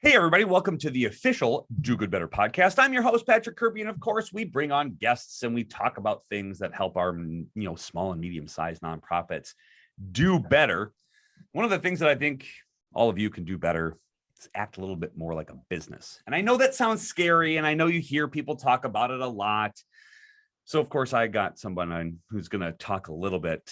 Hey, everybody. Welcome to the official Do Good Better podcast. I'm your host, Patrick Kirby. And of course, we bring on guests and we talk about things that help our, small and medium-sized nonprofits do better. One of the things that I think all of you can do better is act a little bit more like a business. And I know that sounds scary, and I know you hear people talk about it a lot. So, of course, I got someone who's going to talk a little bit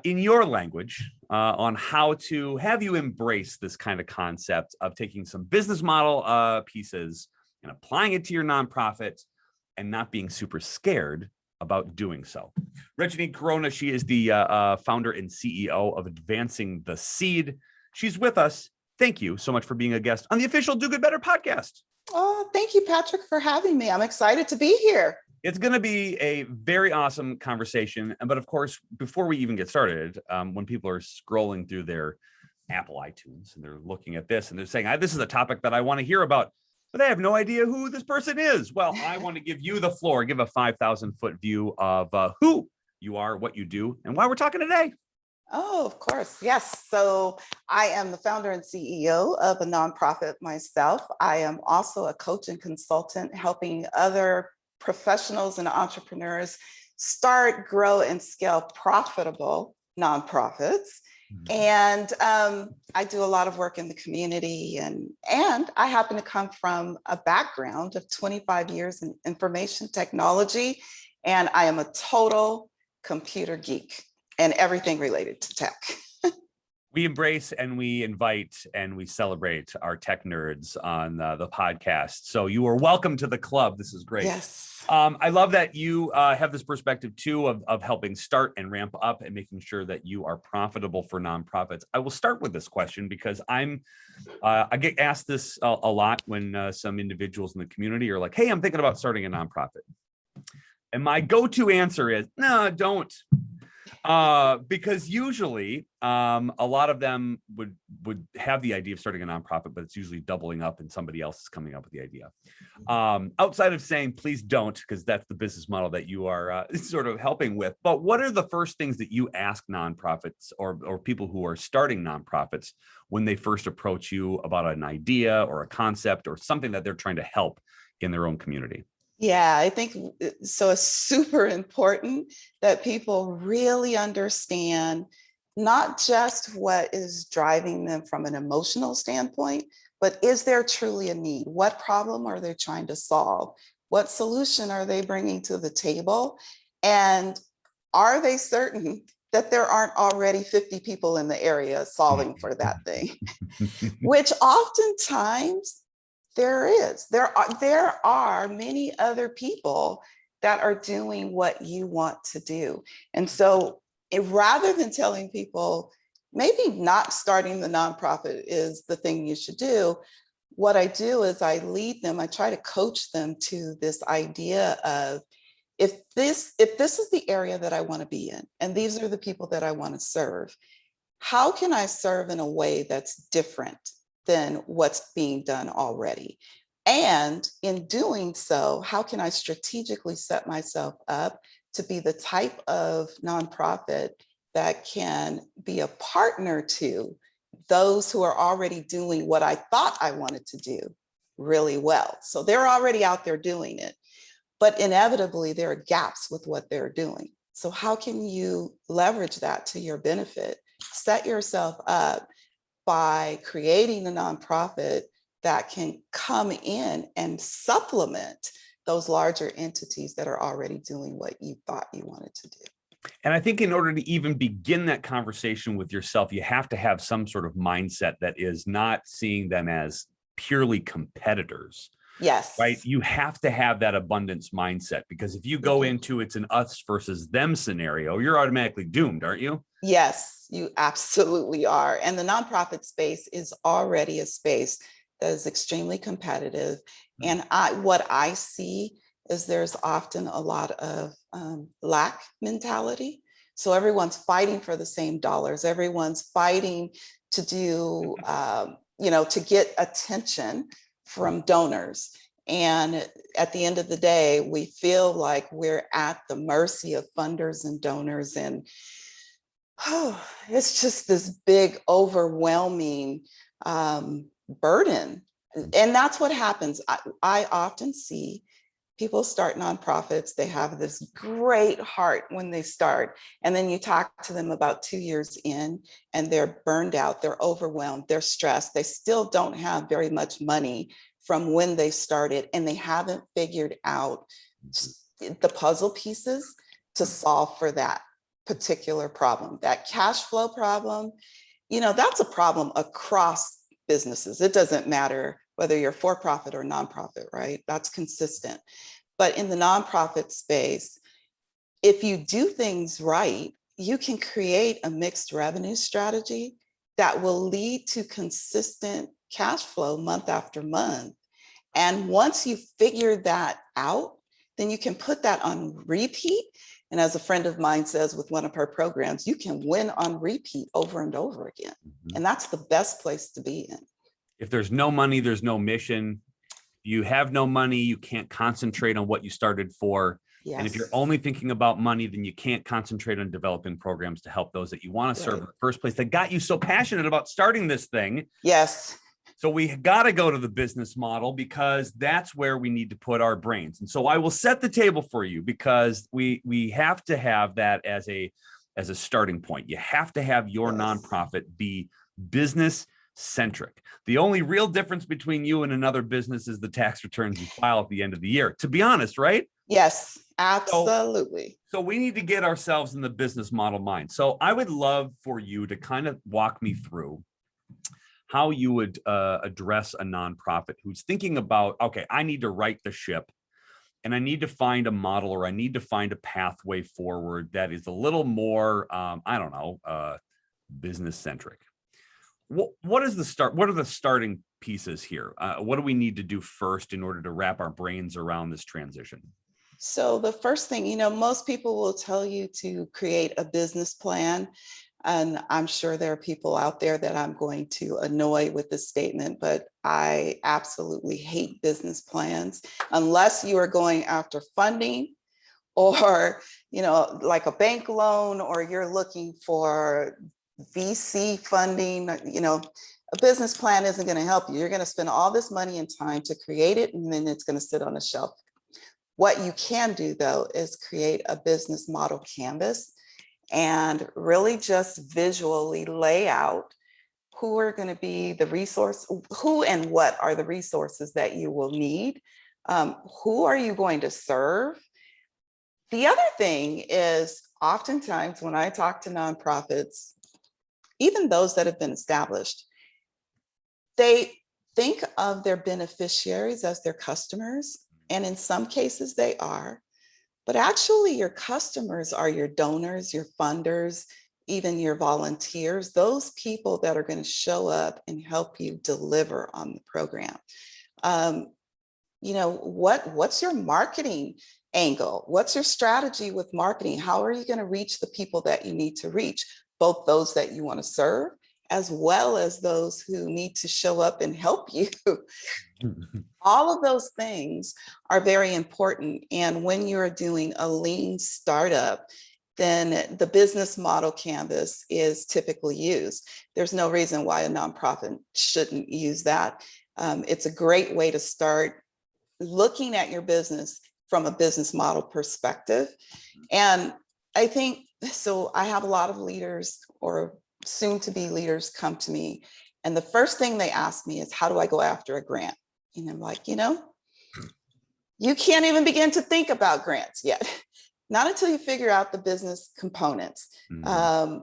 in your language on how to have you embrace this kind of concept of taking some business model pieces and applying it to your nonprofit and not being super scared about doing so. Regeanie Corona, she is the founder and CEO of Advancing the Seed. She's with us. Thank you so much for being a guest on the official Do Good Better podcast. Oh, thank you, Patrick, for having me. I'm excited to be here. It's going to be a very awesome conversation. But of course, before we even get started, when people are scrolling through their Apple iTunes and they're looking at this and they're saying, this is a topic that I want to hear about, but I have no idea who this person is. Well, I want to give you the floor, give a 5,000-foot view of who you are, what you do, and why we're talking today. Oh, of course. Yes. So I am the founder and CEO of a nonprofit myself. I am also a coach and consultant helping other professionals and entrepreneurs start, grow, and scale profitable nonprofits. And I do a lot of work in the community, and I happen to come from a background of 25 years in information technology, and I am a total computer geek and everything related to tech. We embrace and we invite and we celebrate our tech nerds on the podcast. So you are welcome to the club. This is great. Yes. I love that you have this perspective too of helping start and ramp up and making sure that you are profitable for nonprofits. I will start with this question because I get asked this a lot when some individuals in the community are like, hey, I'm thinking about starting a nonprofit. And my go-to answer is, no, don't. Because usually a lot of them would have the idea of starting a nonprofit, but it's usually doubling up and somebody else is coming up with the idea. Outside of saying, please don't, because that's the business model that you are sort of helping with. But what are the first things that you ask nonprofits or people who are starting nonprofits when they first approach you about an idea or a concept or something that they're trying to help in their own community? Yeah, I think so. It's super important that people really understand not just what is driving them from an emotional standpoint, but is there truly a need? What problem are they trying to solve? What solution are they bringing to the table? And are they certain that there aren't already 50 people in the area solving for that thing? Which oftentimes there is. There are many other people that are doing what you want to do. And so rather than telling people, maybe not starting the nonprofit is the thing you should do, what I do is I lead them, I try to coach them to this idea of, if this is the area that I want to be in, and these are the people that I want to serve, how can I serve in a way that's different than what's being done already? And in doing so, how can I strategically set myself up to be the type of nonprofit that can be a partner to those who are already doing what I thought I wanted to do really well? So they're already out there doing it, but inevitably there are gaps with what they're doing. So how can you leverage that to your benefit? Set yourself up by creating a nonprofit that can come in and supplement those larger entities that are already doing what you thought you wanted to do. And I think in order to even begin that conversation with yourself, you have to have some sort of mindset that is not seeing them as purely competitors. Yes. Right. You have to have that abundance mindset, because if you go into it's an us versus them scenario, you're automatically doomed, aren't you? Yes, you absolutely are. And the nonprofit space is already a space that is extremely competitive. And what I see is there's often a lot of lack mentality. So everyone's fighting for the same dollars. Everyone's fighting to do, to get attention from donors. And at the end of the day, we feel like we're at the mercy of funders and donors. And it's just this big, overwhelming burden And that's what happens. I often see people start nonprofits. They have this great heart when they start. And then you talk to them about 2 years in and they're burned out, they're overwhelmed, they're stressed. They still don't have very much money from when they started, and they haven't figured out the puzzle pieces to solve for that particular problem. That cash flow problem, that's a problem across businesses. It doesn't matter whether you're for profit or nonprofit, right? That's consistent. But in the nonprofit space, if you do things right, you can create a mixed revenue strategy that will lead to consistent cash flow month after month. And once you figure that out, then you can put that on repeat. And as a friend of mine says with one of her programs, you can win on repeat over and over again. And that's the best place to be in. If there's no money, there's no mission. You have no money, you can't concentrate on what you started for. Yes. And if you're only thinking about money, then you can't concentrate on developing programs to help those that you want to serve in the first place that got you so passionate about starting this thing. Yes. So we got to go to the business model, because that's where we need to put our brains. And so I will set the table for you, because we have to have that as a starting point. You have to have your nonprofit be business centric. The only real difference between you and another business is the tax returns you file at the end of the year, to be honest, right? Yes, absolutely. So we need to get ourselves in the business model mind. So I would love for you to kind of walk me through how you would address a nonprofit who's thinking about, okay, I need to right the ship, and I need to find a model, or I need to find a pathway forward that is a little more, business centric. What is the start? What are the starting pieces here? What do we need to do first in order to wrap our brains around this transition? So the first thing, most people will tell you to create a business plan. And I'm sure there are people out there that I'm going to annoy with this statement, but I absolutely hate business plans unless you are going after funding, or, like a bank loan, or you're looking for VC funding. A business plan isn't going to help you. You're going to spend all this money and time to create it, and then it's going to sit on a shelf. What you can do, though, is create a business model canvas and really just visually lay out who are going to be the resource, who and what are the resources that you will need, who are you going to serve. The other thing is, oftentimes when I talk to nonprofits, even those that have been established, they think of their beneficiaries as their customers. And in some cases they are, but actually your customers are your donors, your funders, even your volunteers, those people that are going to show up and help you deliver on the program. What's your marketing angle? What's your strategy with marketing? How are you going to reach the people that you need to reach, both those that you want to serve, as well as those who need to show up and help you? All of those things are very important. And when you're doing a lean startup, then the business model canvas is typically used. There's no reason why a nonprofit shouldn't use that. It's a great way to start looking at your business from a business model perspective. And I think, so I have a lot of leaders or soon to be leaders come to me. And the first thing they ask me is, how do I go after a grant? And I'm like, you can't even begin to think about grants yet. Not until you figure out the business components. Mm-hmm.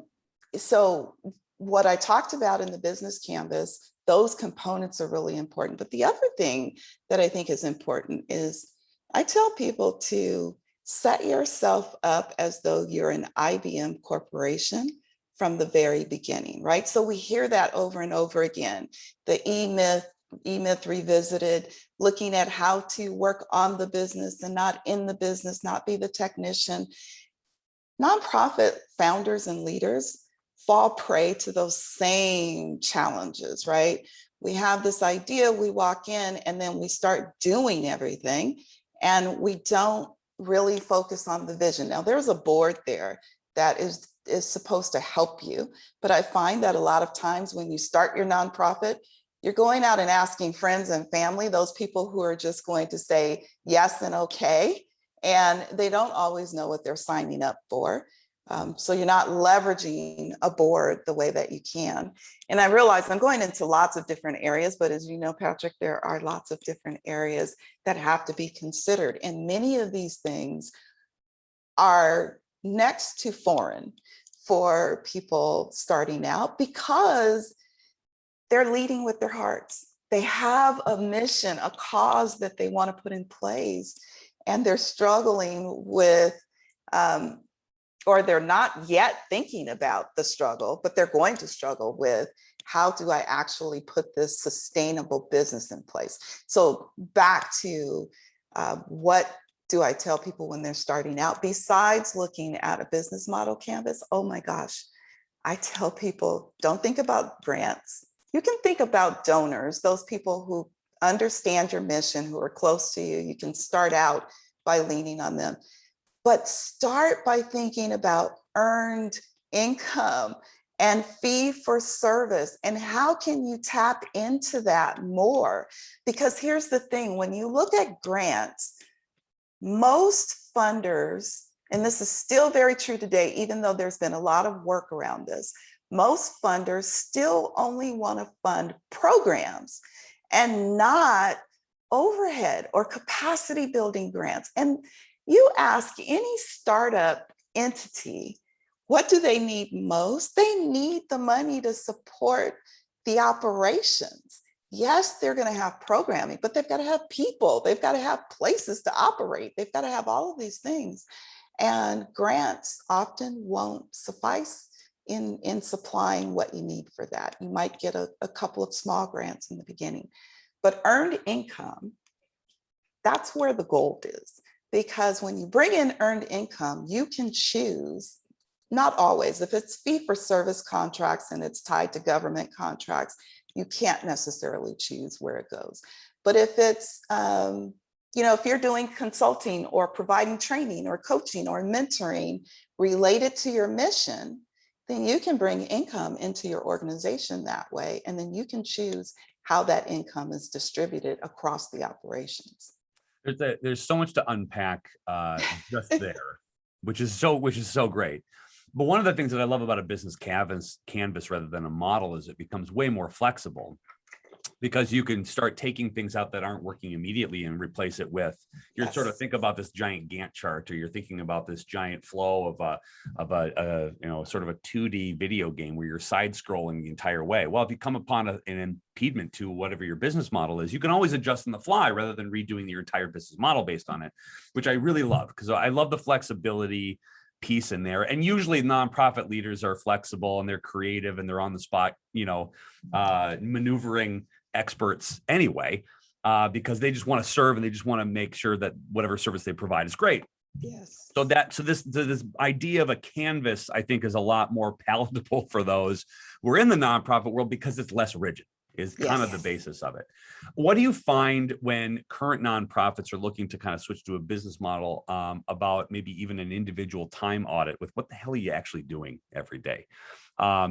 So what I talked about in the business canvas, those components are really important. But the other thing that I think is important is I tell people to set yourself up as though you're an IBM corporation from the very beginning, right? So we hear that over and over again, the E-Myth revisited, looking at how to work on the business and not in the business, not be the technician. Nonprofit founders and leaders fall prey to those same challenges, right? We have this idea, we walk in, and then we start doing everything, and we don't really focus on the vision. Now, there's a board there that is supposed to help you, but I find that a lot of times when you start your nonprofit, You're going out and asking friends and family, those people who are just going to say yes and okay, and they don't always know what they're signing up for. So you're not leveraging a board the way that you can. And I realize I'm going into lots of different areas, but as you know, Patrick, there are lots of different areas that have to be considered. And many of these things are next to foreign for people starting out because they're leading with their hearts. They have a mission, a cause that they want to put in place, and they're struggling with, or they're not yet thinking about the struggle, but they're going to struggle with, how do I actually put this sustainable business in place? So back to what do I tell people when they're starting out? Besides looking at a business model canvas, oh my gosh, I tell people, don't think about grants. You can think about donors, those people who understand your mission, who are close to you. You can start out by leaning on them. But start by thinking about earned income and fee for service, and how can you tap into that more? Because here's the thing, when you look at grants, most funders, and this is still very true today, even though there's been a lot of work around this, most funders still only want to fund programs and not overhead or capacity building grants. And you ask any startup entity, what do they need most? They need the money to support the operations. Yes, they're going to have programming, but they've got to have people. They've got to have places to operate. They've got to have all of these things. And grants often won't suffice in supplying what you need for that. You might get a couple of small grants in the beginning, but earned income, that's where the gold is. Because when you bring in earned income, you can choose, not always, if it's fee for service contracts and it's tied to government contracts, you can't necessarily choose where it goes. But if it's, if you're doing consulting or providing training or coaching or mentoring related to your mission, then you can bring income into your organization that way. And then you can choose how that income is distributed across the operations. There's so much to unpack just there, which is so great. But one of the things that I love about a business canvas rather than a model is it becomes way more flexible, because you can start taking things out that aren't working immediately and replace it with, you're Yes. sort of think about this giant Gantt chart, or you're thinking about this giant flow of a sort of a 2D video game where you're side scrolling the entire way. Well, if you come upon an impediment to whatever your business model is, you can always adjust on the fly rather than redoing your entire business model based on it, which I really love, because I love the flexibility piece in there. And usually nonprofit leaders are flexible and they're creative and they're on the spot, maneuvering experts anyway, because they just want to serve and they just want to make sure that whatever service they provide is great. Yes. So this idea of a canvas, I think, is a lot more palatable for those who are in the nonprofit world, because it's less rigid, is kind of the basis of it. What do you find when current nonprofits are looking to kind of switch to a business model about maybe even an individual time audit with what the hell are you actually doing every day?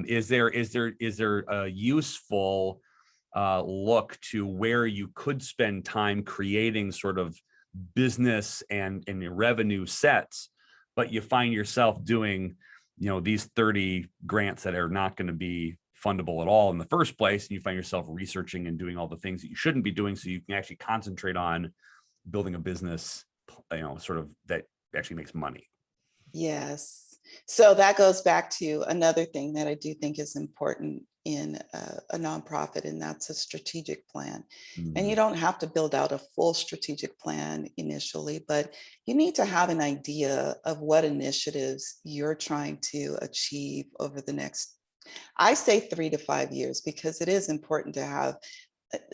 Is there a useful look to where you could spend time creating sort of business and revenue sets, but you find yourself doing, these 30 grants that are not going to be fundable at all in the first place, and you find yourself researching and doing all the things that you shouldn't be doing, so you can actually concentrate on building a business, sort of that actually makes money? Yes. So that goes back to another thing that I do think is important in a nonprofit, and that's a strategic plan. And you don't have to build out a full strategic plan initially, but you need to have an idea of what initiatives you're trying to achieve over the next, I say 3 to 5 years, because it is important to have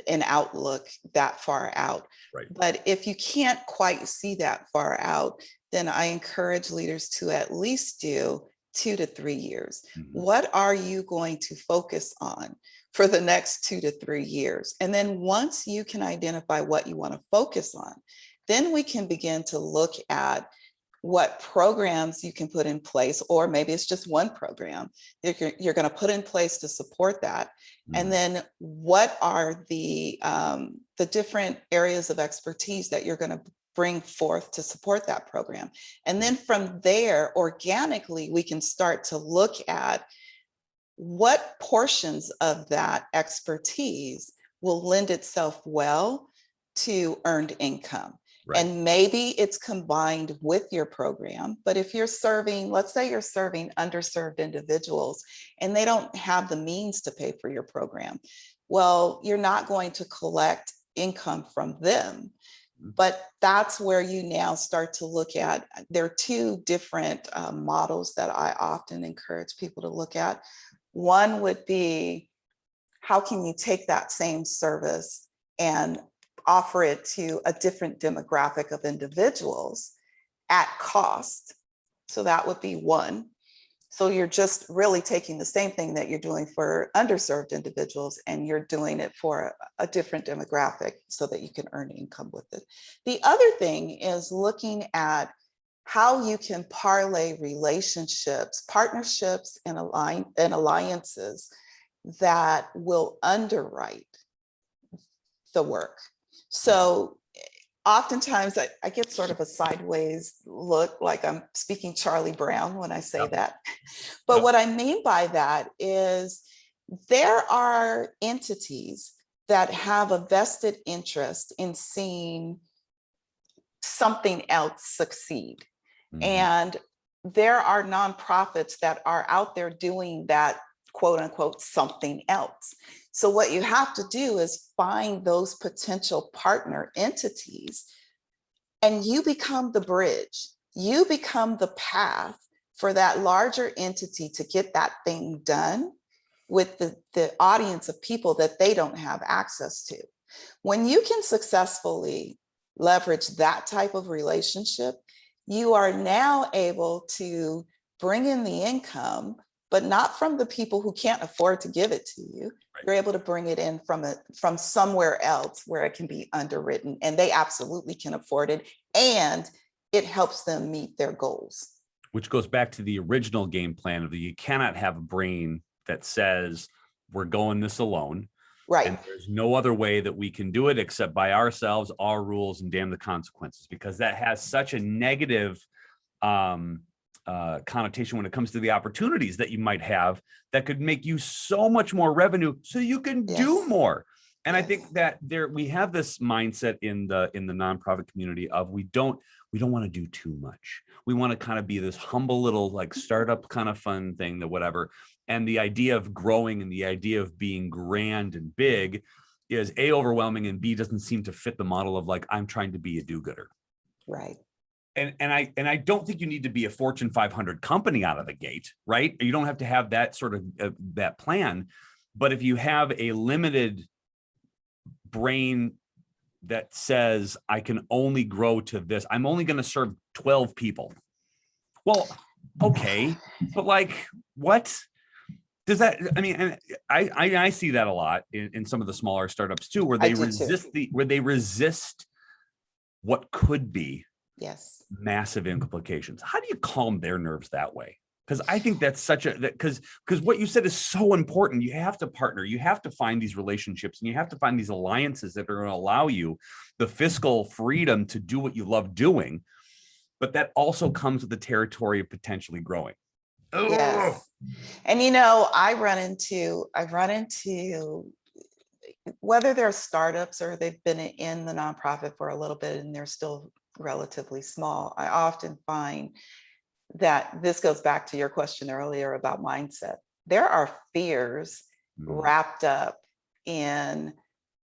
an outlook that far out. Right. But if you can't quite see that far out, then I encourage leaders to at least do 2 to 3 years. What are you going to focus on for the next 2 to 3 years? And then once you can identify what you want to focus on, then we can begin to look at what programs you can put in place, or maybe it's just one program you're going to put in place to support that. And then what are the different areas of expertise that you're going to bring forth to support that program. And then from there, organically, we can start to look at what portions of that expertise will lend itself well to earned income. Right. And maybe it's combined with your program, but if you're serving, let's say you're serving underserved individuals and they don't have the means to pay for your program, well, you're not going to collect income from them. But that's where you now start to look at, there are two different models that I often encourage people to look at. One would be, how can you take that same service and offer it to a different demographic of individuals at cost? So that would be one. So you're just really taking the same thing that you're doing for underserved individuals and you're doing it for a different demographic so that you can earn income with it. The other thing is looking at how you can parlay relationships, partnerships, and alliances that will underwrite the work. So oftentimes I get sort of a sideways look, like I'm speaking Charlie Brown when I say that. But what I mean by that is there are entities that have a vested interest in seeing something else succeed. And there are nonprofits that are out there doing that, quote unquote, something else. So what you have to do is find those potential partner entities, and you become the bridge. You become the path for that larger entity to get that thing done with the audience of people that they don't have access to. When you can successfully leverage that type of relationship, you are now able to bring in the income, but not from the people who can't afford to give it to you. Right. You're able to bring it in from somewhere else where it can be underwritten, and they absolutely can afford it, and it helps them meet their goals. Which goes back to the original game plan of you cannot have a brain that says we're going this alone. Right. And there's no other way that we can do it except by ourselves, our rules, and damn the consequences, because that has such a negative connotation when it comes to the opportunities that you might have that could make you so much more revenue so you can do more. And I think that we have this mindset in the nonprofit community of we don't want to do too much. We want to kind of be this humble little like startup kind of fun thing, that whatever. And the idea of growing and the idea of being grand and big is A, overwhelming, and B, doesn't seem to fit the model of like, I'm trying to be a do-gooder. Right. And I don't think you need to be a Fortune 500 company out of the gate, right? You don't have to have that sort of that plan. But if you have a limited brain that says, I can only grow to this, I'm only going to serve 12 people. Well, okay, but like, what does that, I mean, and I see that a lot in some of the smaller startups too, where they resist what could be massive implications. How do you calm their nerves that way? Because I think that's because what you said is so important. You have to partner, you have to find these relationships, and you have to find these alliances that are going to allow you the fiscal freedom to do what you love doing. But that also comes with the territory of potentially growing. Yes. And I run into whether they're startups or they've been in the nonprofit for a little bit and they're still relatively small, I often find that this goes back to your question earlier about mindset. There are fears wrapped up in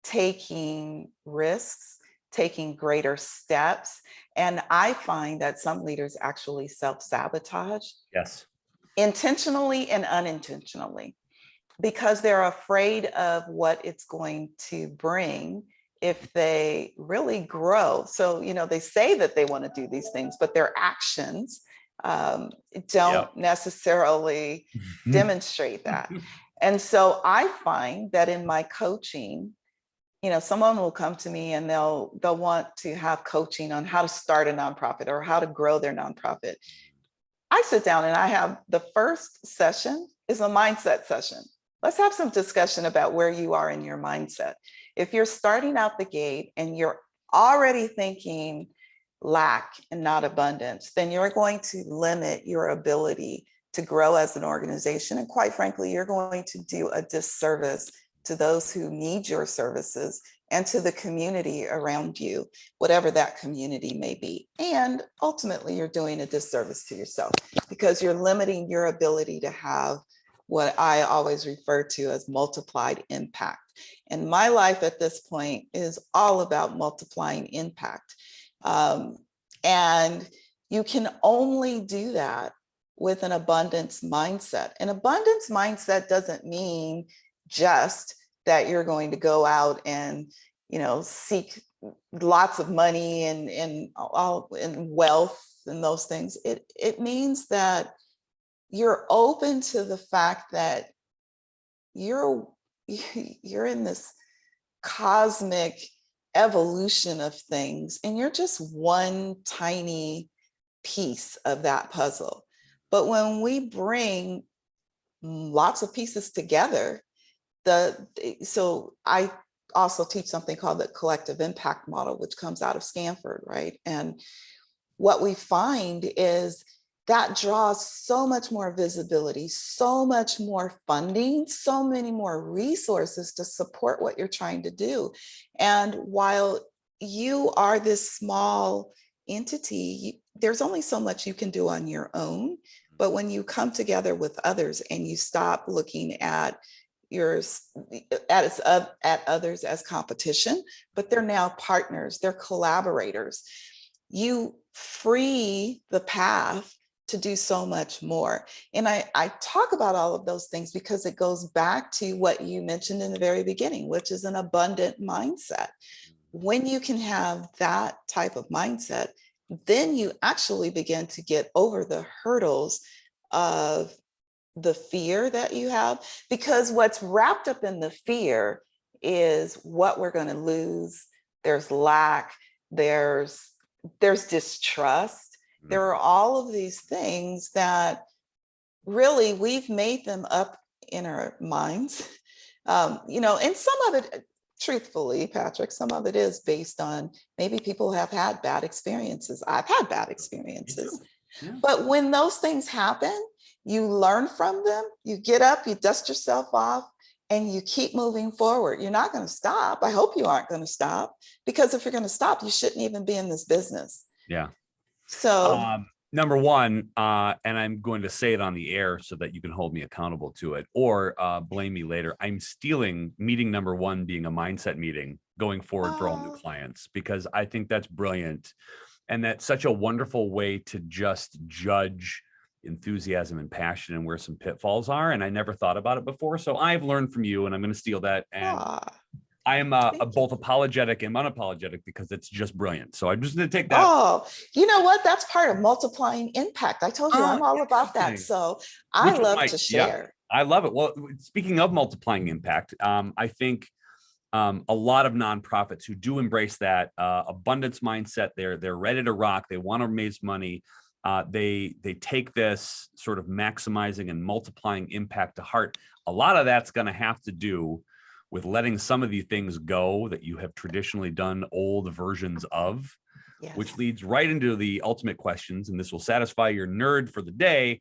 taking risks, taking greater steps. And I find that some leaders actually self-sabotage. Yes. Intentionally and unintentionally, because they're afraid of what it's going to bring if they really grow. So, they say that they want to do these things, but their actions don't necessarily demonstrate that. And so I find that in my coaching, someone will come to me and they'll want to have coaching on how to start a nonprofit or how to grow their nonprofit. I sit down and I have the first session is a mindset session. Let's have some discussion about where you are in your mindset. If you're starting out the gate and you're already thinking lack and not abundance, then you're going to limit your ability to grow as an organization. And quite frankly, you're going to do a disservice to those who need your services and to the community around you, whatever that community may be. And ultimately, you're doing a disservice to yourself because you're limiting your ability to have what I always refer to as multiplied impact. And my life at this point is all about multiplying impact. And you can only do that with an abundance mindset. An abundance mindset doesn't mean just that you're going to go out and seek lots of money and wealth and those things. It means that you're open to the fact that you're in this cosmic evolution of things, and you're just one tiny piece of that puzzle. But when we bring lots of pieces together, so I also teach something called the collective impact model, which comes out of Stanford, right? And what we find is that draws so much more visibility, so much more funding, so many more resources to support what you're trying to do. And while you are this small entity, there's only so much you can do on your own. But when you come together with others and you stop looking at others as competition, but they're now partners, they're collaborators, you free the path to do so much more. And I talk about all of those things because it goes back to what you mentioned in the very beginning, which is an abundant mindset. When you can have that type of mindset, then you actually begin to get over the hurdles of the fear that you have, because what's wrapped up in the fear is what we're going to lose. There's lack, there's distrust. There are all of these things that really we've made them up in our minds. And some of it, truthfully, Patrick, some of it is based on maybe people have had bad experiences. I've had bad experiences. Yeah. But when those things happen, you learn from them, you get up, you dust yourself off, and you keep moving forward. You're not going to stop. I hope you aren't going to stop, because if you're going to stop, you shouldn't even be in this business. Yeah. So number one, and I'm going to say it on the air so that you can hold me accountable to it, or blame me later. I'm stealing meeting number one being a mindset meeting going forward for all new clients, because I think that's brilliant. And that's such a wonderful way to just judge enthusiasm and passion and where some pitfalls are. And I never thought about it before. So I've learned from you, and I'm going to steal that. And I am both apologetic and unapologetic because it's just brilliant. So I'm just going to take that. Oh, you know what? That's part of multiplying impact. I told you I'm all about that. So I love to share. Yeah, I love it. Well, speaking of multiplying impact, I think a lot of nonprofits who do embrace that abundance mindset, they're ready to rock. They want to raise money. They take this sort of maximizing and multiplying impact to heart. A lot of that's going to have to do with letting some of the things go that you have traditionally done old versions of, yes. Which leads right into the ultimate questions, and this will satisfy your nerd for the day,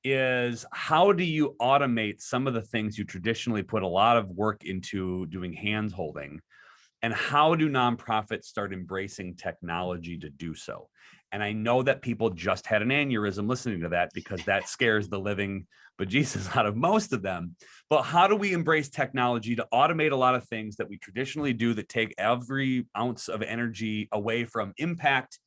is how do you automate some of the things you traditionally put a lot of work into doing hands holding, and how do nonprofits start embracing technology to do so? And I know that people just had an aneurysm listening to that, because that scares the living bejesus out of most of them. But how do we embrace technology to automate a lot of things that we traditionally do that take every ounce of energy away from impact?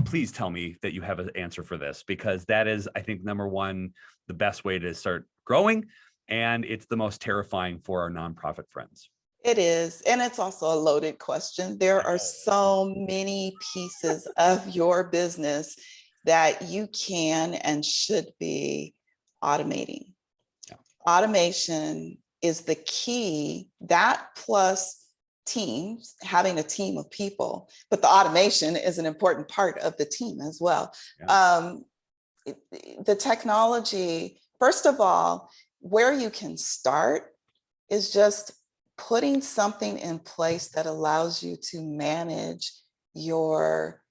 Please tell me that you have an answer for this, because that is, I think, number one, the best way to start growing. And it's the most terrifying for our nonprofit friends. It is. And it's also a loaded question. There are so many pieces of your business that you can and should be automating. Yeah. Automation is the key. That plus teams, having a team of people, but the automation is an important part of the team as well. Yeah. The technology, first of all, where you can start is just putting something in place that allows you to manage your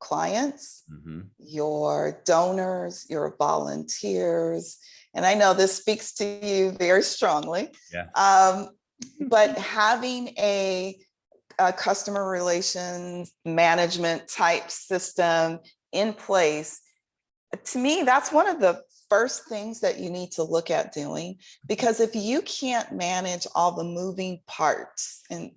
clients, your donors, your volunteers. And I know this speaks to you very strongly. Yeah. But having a customer relations management type system in place, to me, that's one of the first things that you need to look at doing, because if you can't manage all the moving parts and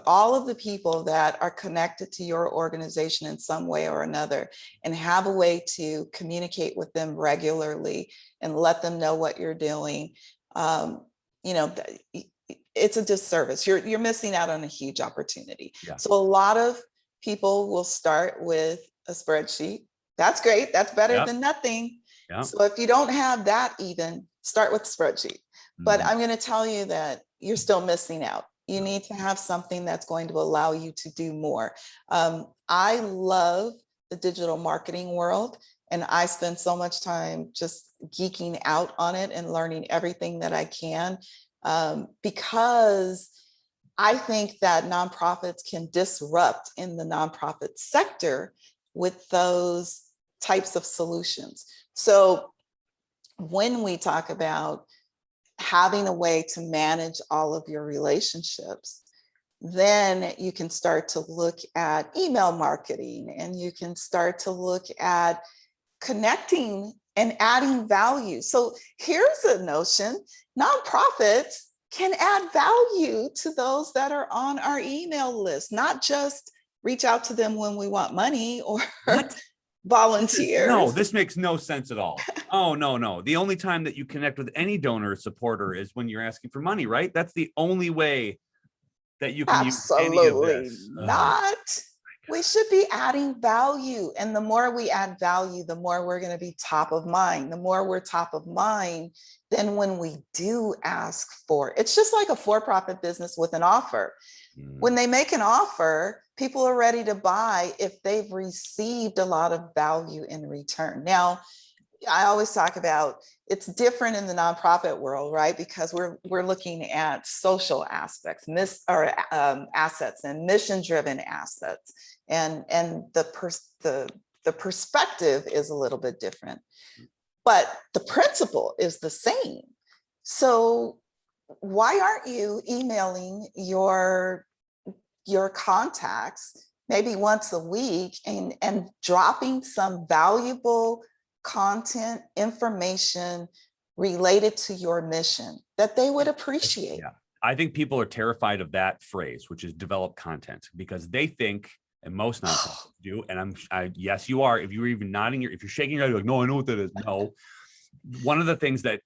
all of the people that are connected to your organization in some way or another, and have a way to communicate with them regularly and let them know what you're doing, you know, it's a disservice. You're missing out on a huge opportunity. Yeah. So a lot of people will start with a spreadsheet. That's great. That's better than nothing. Yeah. So if you don't have that, even start with a spreadsheet. But I'm going to tell you that you're still missing out. You need to have something that's going to allow you to do more. I love the digital marketing world, and I spend so much time just geeking out on it and learning everything that I can, because I think that nonprofits can disrupt in the nonprofit sector with those types of solutions. So when we talk about having a way to manage all of your relationships, then you can start to look at email marketing, and you can start to look at connecting and adding value. So here's a notion: nonprofits can add value to those that are on our email list, not just reach out to them when we want money or volunteers. No, this makes no sense at all. Oh, no. The only time that you connect with any donor or supporter is when you're asking for money, right? That's the only way that you can use any of this. Not. We should be adding value. And the more we add value, the more we're going to be top of mind. The more we're top of mind, then when we do ask for, it's just like a for-profit business with an offer. When they make an offer, people are ready to buy if they've received a lot of value in return. Now, I always talk about it's different in the nonprofit world, right? Because we're looking at social aspects, assets, and mission-driven assets, and the perspective is a little bit different, but the principle is the same. So why aren't you emailing your contacts maybe once a week and dropping some valuable content, information related to your mission that they would appreciate? Yeah. I think people are terrified of that phrase, which is develop content, because they think, and most nonprofits do, and yes, you are. If you're even nodding if you're shaking your head, you're like, no, I know what that is. No. One of the things that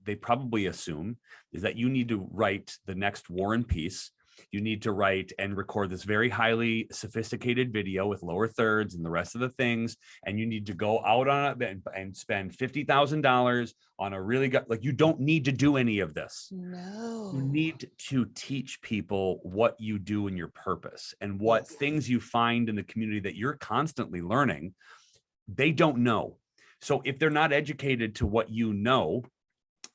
they probably assume is that you need to write the next War and Peace. You need to write and record this very highly sophisticated video with lower thirds and the rest of the things. And you need to go out on it and spend $50,000 on a really good, like, you don't need to do any of this. No. You need to teach people what you do and your purpose, and what things you find in the community that you're constantly learning, they don't know. So if they're not educated to what you know,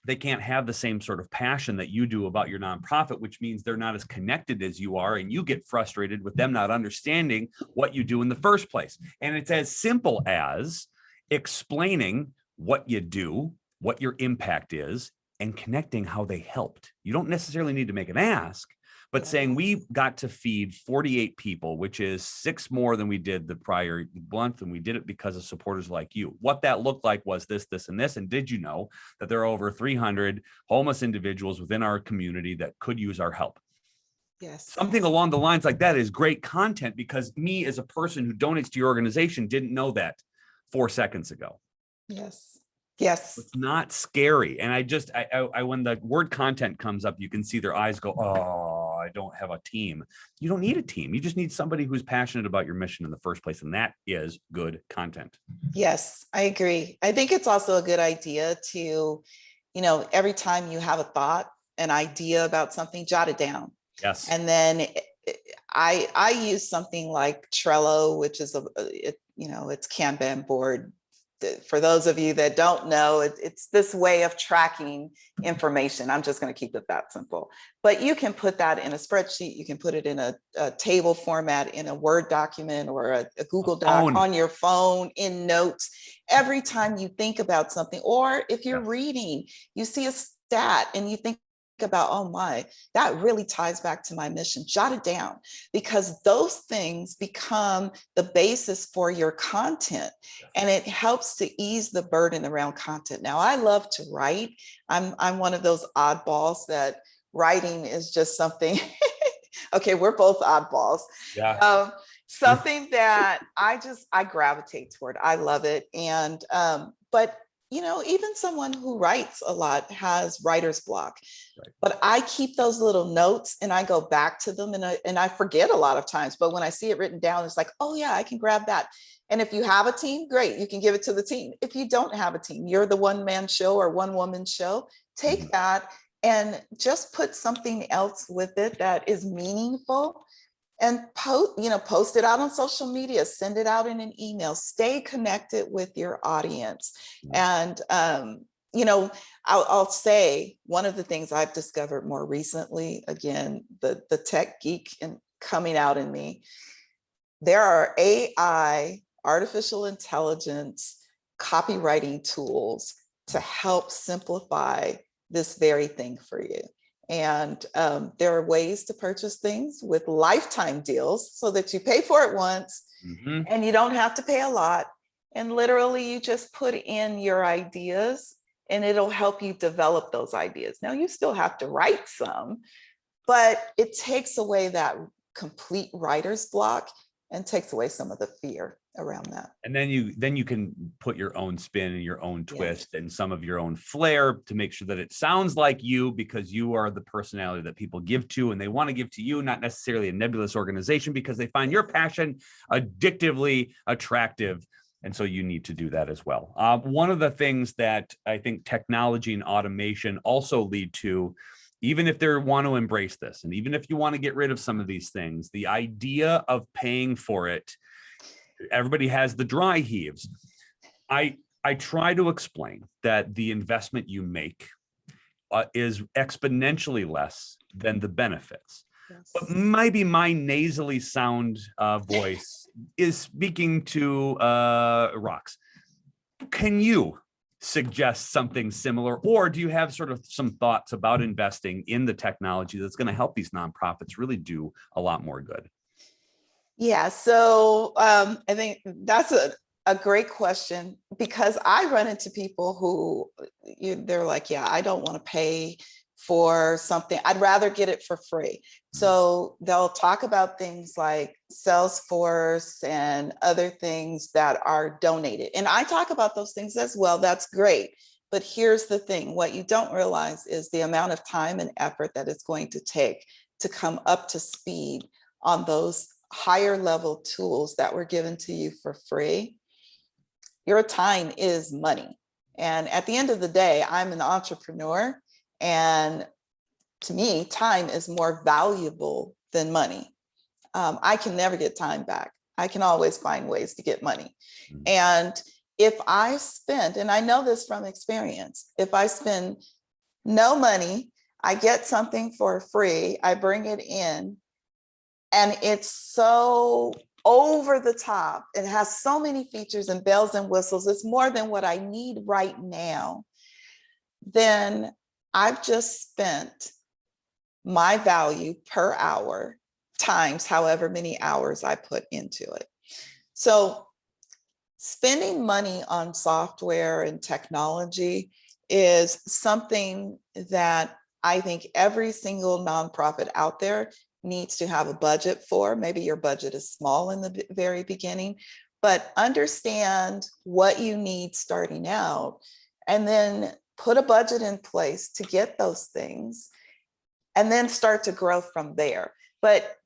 they can't have the same sort of passion that you do about your nonprofit, which means they're not as connected as you are, and you get frustrated with them not understanding what you do in the first place. And it's as simple as explaining what you do, what your impact is, and connecting how they helped. You don't necessarily need to make an ask, but saying we got to feed 48 people, which is 6 more than we did the prior month, and we did it because of supporters like you. What that looked like was this, this, and this. And did you know that there are over 300 homeless individuals within our community that could use our help? Yes. Something along the lines like that is great content, because me as a person who donates to your organization didn't know that 4 seconds ago. Yes. Yes. It's not scary. And I when the word content comes up, you can see their eyes go, oh, I don't have a team. You don't need a team. You just need somebody who's passionate about your mission in the first place. And that is good content. Yes, I agree. I think it's also a good idea to, every time you have a thought, an idea about something, jot it down. Yes. And then I use something like Trello, which is it's Kanban board. For those of you that don't know, it's this way of tracking information. I'm just going to keep it that simple. But you can put that in a spreadsheet. You can put it in a table format, in a Word document, or a Google Doc, on your phone, in notes. Every time you think about something, or if you're reading, you see a stat and you think about, oh my, that really ties back to my mission, jot it down, because those things become the basis for your content, and it helps to ease the burden around content. Now, I love to write. I'm one of those oddballs that writing is just something. Okay, we're both oddballs. Yeah. Something that I gravitate toward. I love it. And but even someone who writes a lot has writer's block. Right. But I keep those little notes and I go back to them, and I forget a lot of times. But when I see it written down, it's like, oh yeah, I can grab that. And if you have a team, great, you can give it to the team. If you don't have a team, you're the one-man show or one-woman show, take that and just put something else with it that is meaningful, and post it out on social media, send it out in an email, stay connected with your audience. And I'll say one of the things I've discovered more recently, again, the tech geek and coming out in me, there are AI, artificial intelligence, copywriting tools to help simplify this very thing for you. And there are ways to purchase things with lifetime deals so that you pay for it once and you don't have to pay a lot. And literally you just put in your ideas and it'll help you develop those ideas. Now you still have to write some, but it takes away that complete writer's block and takes away some of the fear around that. And then you can put your own spin and your own twist and some of your own flair to make sure that it sounds like you, because you are the personality that people give to, and they want to give to you, not necessarily a nebulous organization, because they find your passion addictively attractive. And so you need to do that as well. One of the things that I think technology and automation also lead to, even if they want to embrace this, and even if you want to get rid of some of these things, the idea of paying for it, everybody has the dry heaves. I try to explain that the investment you make is exponentially less than the benefits. Yes. But maybe my nasally sound voice is speaking to rocks. Can you suggest something similar, or do you have sort of some thoughts about investing in the technology that's going to help these nonprofits really do a lot more good? Yeah, so I think that's a great question, because I run into people who they're like, yeah, I don't want to pay for something. I'd rather get it for free. So they'll talk about things like Salesforce and other things that are donated. And I talk about those things as well. That's great. But here's the thing. What you don't realize is the amount of time and effort that it's going to take to come up to speed on those higher level tools that were given to you for free. Your time is money. And at the end of the day, I'm an entrepreneur, and to me, time is more valuable than money. I can never get time back. I can always find ways to get money. And if I spend, and I know this from experience, if I spend no money, I get something for free, I bring it in, and it's so over the top. It has so many features and bells and whistles. It's more than what I need right now. Then I've just spent my value per hour times however many hours I put into it. So spending money on software and technology is something that I think every single nonprofit out there needs to have a budget for. Maybe your budget is small in the very beginning, but understand what you need starting out, and then put a budget in place to get those things, and then start to grow from there. But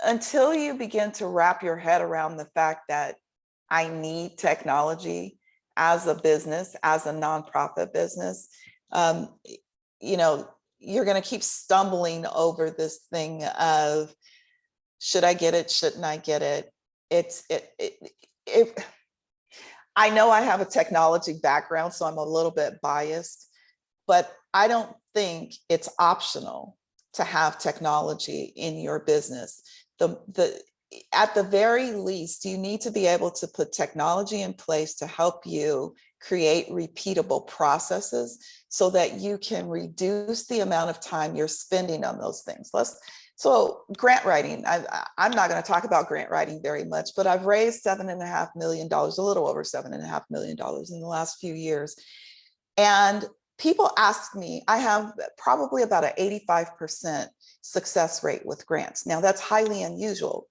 until you begin to wrap your head around the fact that I need technology as a business, as a nonprofit business, You know, you're going to keep stumbling over this thing of, should I get it? Shouldn't I get it? I know I have a technology background, so I'm a little bit biased, but I don't think it's optional to have technology in your business. At the very least, you need to be able to put technology in place to help you create repeatable processes so that you can reduce the amount of time you're spending on those things. So grant writing, I'm not going to talk about grant writing very much, but I've raised $7.5 million, a little over $7.5 million in the last few years. And people ask me, I have probably about an 85% success rate with grants. Now that's highly unusual,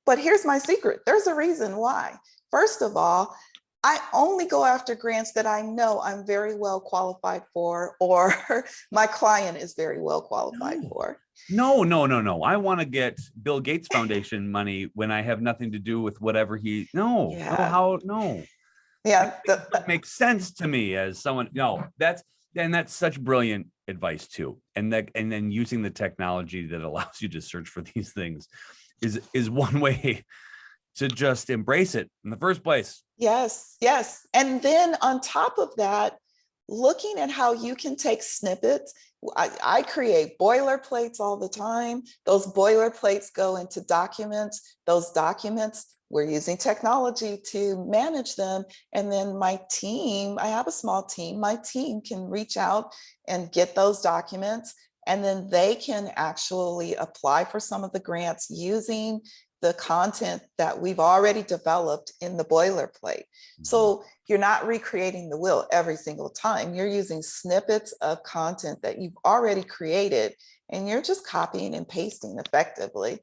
but here's my secret. There's a reason why. First of all, I only go after grants that I know I'm very well qualified for, or my client is very well qualified for. No. I want to get Bill Gates Foundation money when I have nothing to do with whatever he. No. Yeah, That makes sense to me as someone. No, that's such brilliant advice too. And then using the technology that allows you to search for these things is one way to just embrace it in the first place. Yes. And then on top of that, looking at how you can take snippets. I create boilerplates all the time. Those boilerplates go into documents. Those documents, we're using technology to manage them. And then my team, I have a small team, my team can reach out and get those documents. And then they can actually apply for some of the grants using the content that we've already developed in the boilerplate. So you're not recreating the wheel every single time. You're using snippets of content that you've already created, and you're just copying and pasting effectively.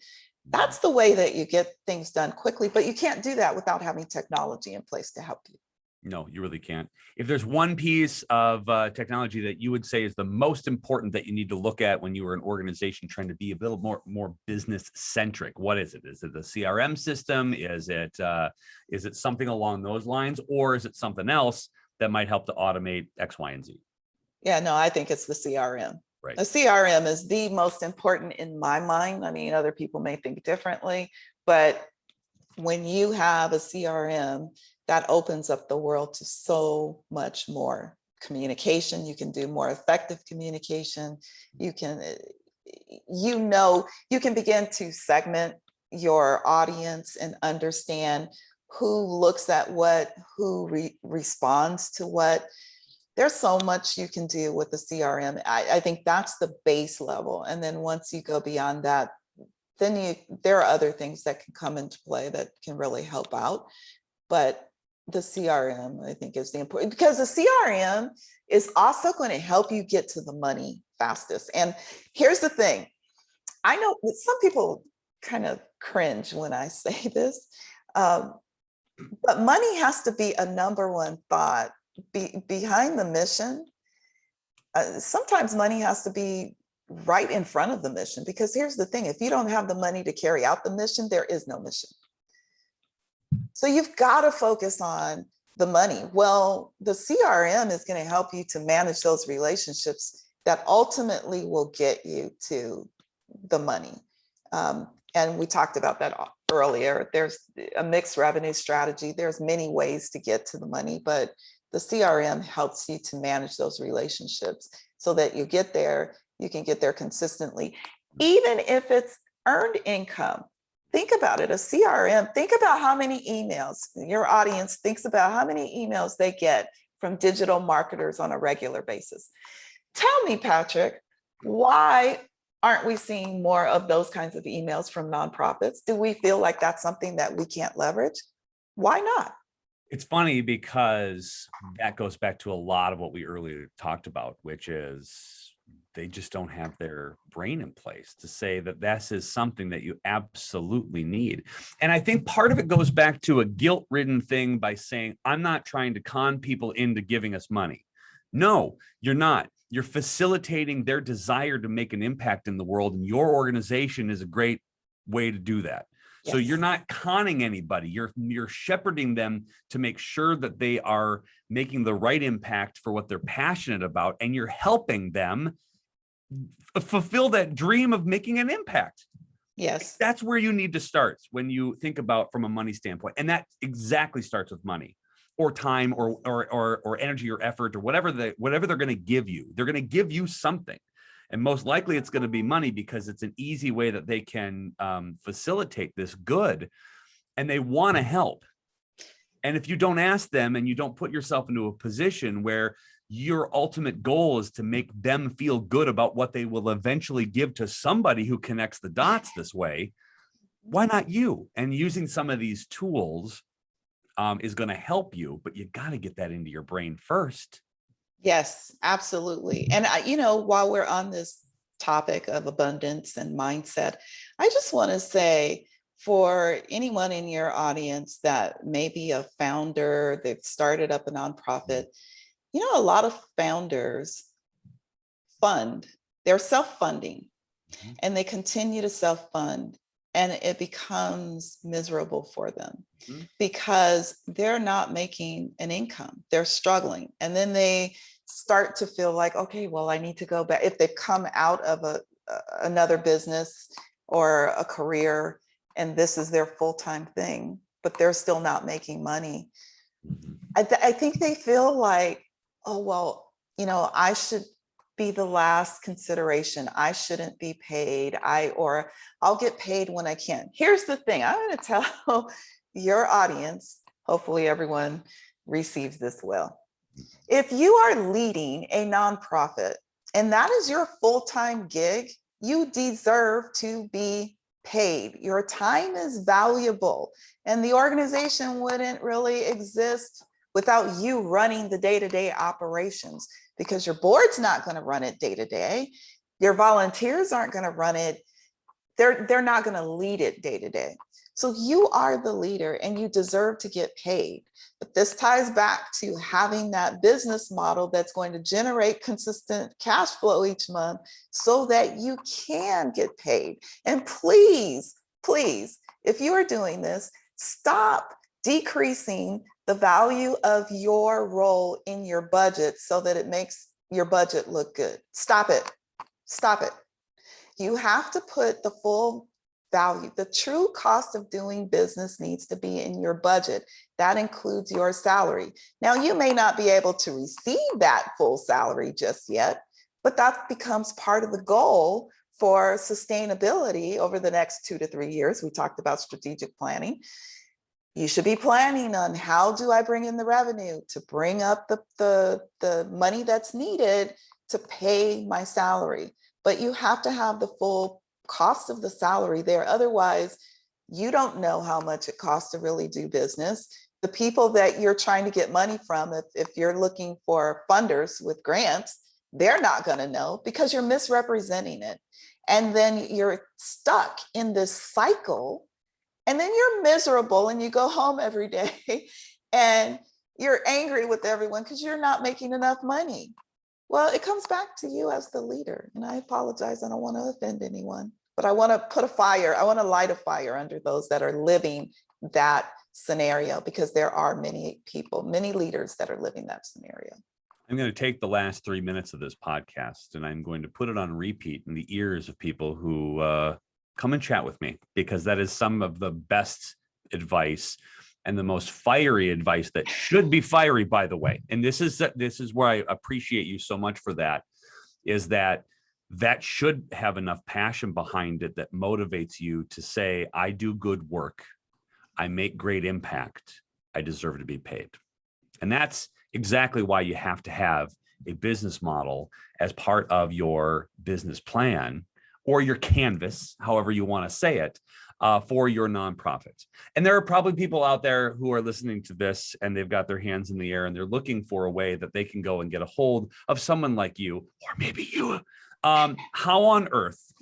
That's the way that you get things done quickly, but you can't do that without having technology in place to help you. No, you really can't. If there's one piece of technology that you would say is the most important that you need to look at when you are an organization trying to be a little more business centric, what is it? Is it the CRM system? Is it something along those lines, or is it something else that might help to automate X, Y, and Z? Yeah, no, I think it's the CRM. Right. The CRM is the most important in my mind. I mean, other people may think differently, but when you have a CRM, that opens up the world to so much more communication. You can do more effective communication. You can begin to segment your audience and understand who looks at what, who responds to what. There's so much you can do with the CRM. I think that's the base level. And then once you go beyond that, then there are other things that can come into play that can really help out. But the CRM, I think, is the important, because the CRM is also going to help you get to the money fastest. And here's the thing. I know some people kind of cringe when I say this, but money has to be a number one thought behind the mission. Sometimes money has to be right in front of the mission, because here's the thing. If you don't have the money to carry out the mission, there is no mission. So you've got to focus on the money. Well, the CRM is going to help you to manage those relationships that ultimately will get you to the money. And we talked about that earlier. There's a mixed revenue strategy. There's many ways to get to the money, but the CRM helps you to manage those relationships so that you get there, you can get there consistently. Even if it's earned income, think about it, a CRM, think about how many emails your audience thinks about, how many emails they get from digital marketers on a regular basis. Tell me, Patrick, why aren't we seeing more of those kinds of emails from nonprofits? Do we feel like that's something that we can't leverage? Why not? It's funny because that goes back to a lot of what we earlier talked about, which is they just don't have their brain in place to say that this is something that you absolutely need. And I think part of it goes back to a guilt-ridden thing by saying, I'm not trying to con people into giving us money. No, you're not. You're facilitating their desire to make an impact in the world, and your organization is a great way to do that. So Yes. you're not conning anybody. You're shepherding them to make sure that they are making the right impact for what they're passionate about, and you're helping them fulfill that dream of making an impact. Yes. That's where you need to start when you think about from a money standpoint, and that exactly starts with money, or time, or energy, or effort, or whatever they're going to give you. They're going to give you something. And most likely it's going to be money, because it's an easy way that they can facilitate this good, and they want to help. And if you don't ask them, and you don't put yourself into a position where your ultimate goal is to make them feel good about what they will eventually give to somebody who connects the dots this way, why not you? And using some of these tools is going to help you, but you got to get that into your brain first. Yes, absolutely. And while we're on this topic of abundance and mindset, I just want to say, for anyone in your audience that may be a founder, they've started up a nonprofit, a lot of founders they're self-funding, and they continue to self-fund, and it becomes miserable for them because they're not making an income. They're struggling. And then they start to feel like, okay, well, I need to go back. If they've come out of another business or a career, and this is their full-time thing, but they're still not making money, I think they feel like, oh, well, I should be the last consideration. I shouldn't be paid. I'll get paid when I can. Here's the thing. I'm going to tell your audience, hopefully everyone receives this well. If you are leading a nonprofit and that is your full-time gig, you deserve to be paid. Your time is valuable, and the organization wouldn't really exist without you running the day-to-day operations, because your board's not going to run it day-to-day. Your volunteers aren't going to run it. They're not going to lead it day-to-day. So you are the leader, and you deserve to get paid. But this ties back to having that business model that's going to generate consistent cash flow each month so that you can get paid. And please, please, if you are doing this, stop decreasing the value of your role in your budget so that it makes your budget look good. Stop it. Stop it. You have to put the full value. The true cost of doing business needs to be in your budget. That includes your salary. Now, you may not be able to receive that full salary just yet, but that becomes part of the goal for sustainability over the next 2 to 3 years. We talked about strategic planning. You should be planning on, how do I bring in the revenue to bring up the money that's needed to pay my salary? But you have to have the full cost of the salary there. Otherwise, you don't know how much it costs to really do business. The people that you're trying to get money from, if you're looking for funders with grants, they're not going to know because you're misrepresenting it. And then you're stuck in this cycle, and then you're miserable, and you go home every day and you're angry with everyone because you're not making enough money. Well, it comes back to you as the leader. And I apologize, I don't want to offend anyone, but I want to light a fire under those that are living that scenario, because there are many people, many leaders that are living that scenario. I'm going to take the last 3 minutes of this podcast, and I'm going to put it on repeat in the ears of people who come and chat with me, because that is some of the best advice and the most fiery advice that should be fiery, by the way. And this is where I appreciate you so much for that, is that should have enough passion behind it that motivates you to say, I do good work. I make great impact. I deserve to be paid. And that's exactly why you have to have a business model as part of your business plan, or your canvas, however you want to say it, for your nonprofit. And there are probably people out there who are listening to this, and they've got their hands in the air, and they're looking for a way that they can go and get a hold of someone like you, or maybe you. How on earth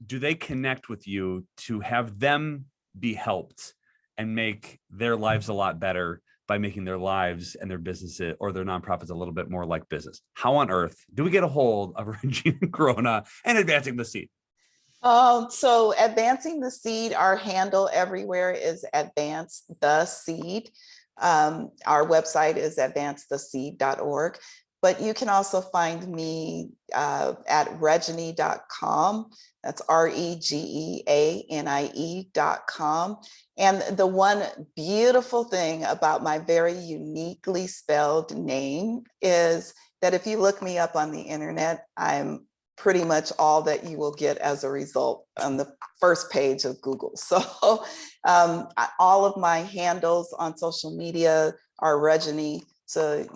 do they connect with you to have them be helped and make their lives a lot better by making their lives and their businesses or their nonprofits a little bit more like business? How on earth do we get a hold of Regeanie Corona and Advancing the Seed? So Advancing the Seed, our handle everywhere is Advance the Seed. Our website is advancetheseed.org, but you can also find me at regeanie.com. That's regeanie.com. And the one beautiful thing about my very uniquely spelled name is that if you look me up on the internet, I'm pretty much all that you will get as a result on the first page of Google. So all of my handles on social media are Regeanie. So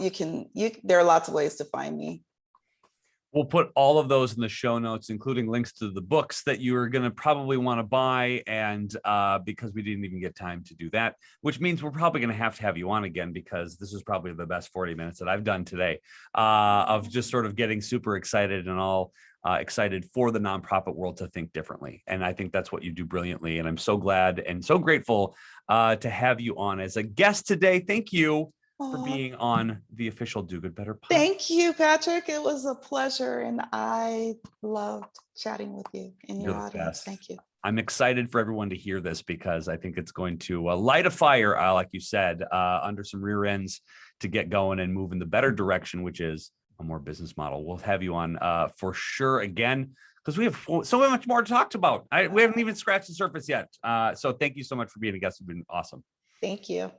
there are lots of ways to find me. We'll put all of those in the show notes, including links to the books that you are going to probably want to buy. And because we didn't even get time to do that, which means we're probably going to have you on again, because this is probably the best 40 minutes that I've done today of just sort of getting super excited and all excited for the nonprofit world to think differently. And I think that's what you do brilliantly. And I'm so glad and so grateful to have you on as a guest today. Thank you for being on the official Do Good Better podcast. Thank you, Patrick. It was a pleasure, and I loved chatting with you and your audience. Thank you. I'm excited for everyone to hear this, because I think it's going to light a fire, like you said, under some rear ends to get going and move in the better direction, which is a more business model. We'll have you on for sure again, because we have so much more to talk about. We haven't even scratched the surface yet. So thank you so much for being a guest. It's been awesome. Thank you.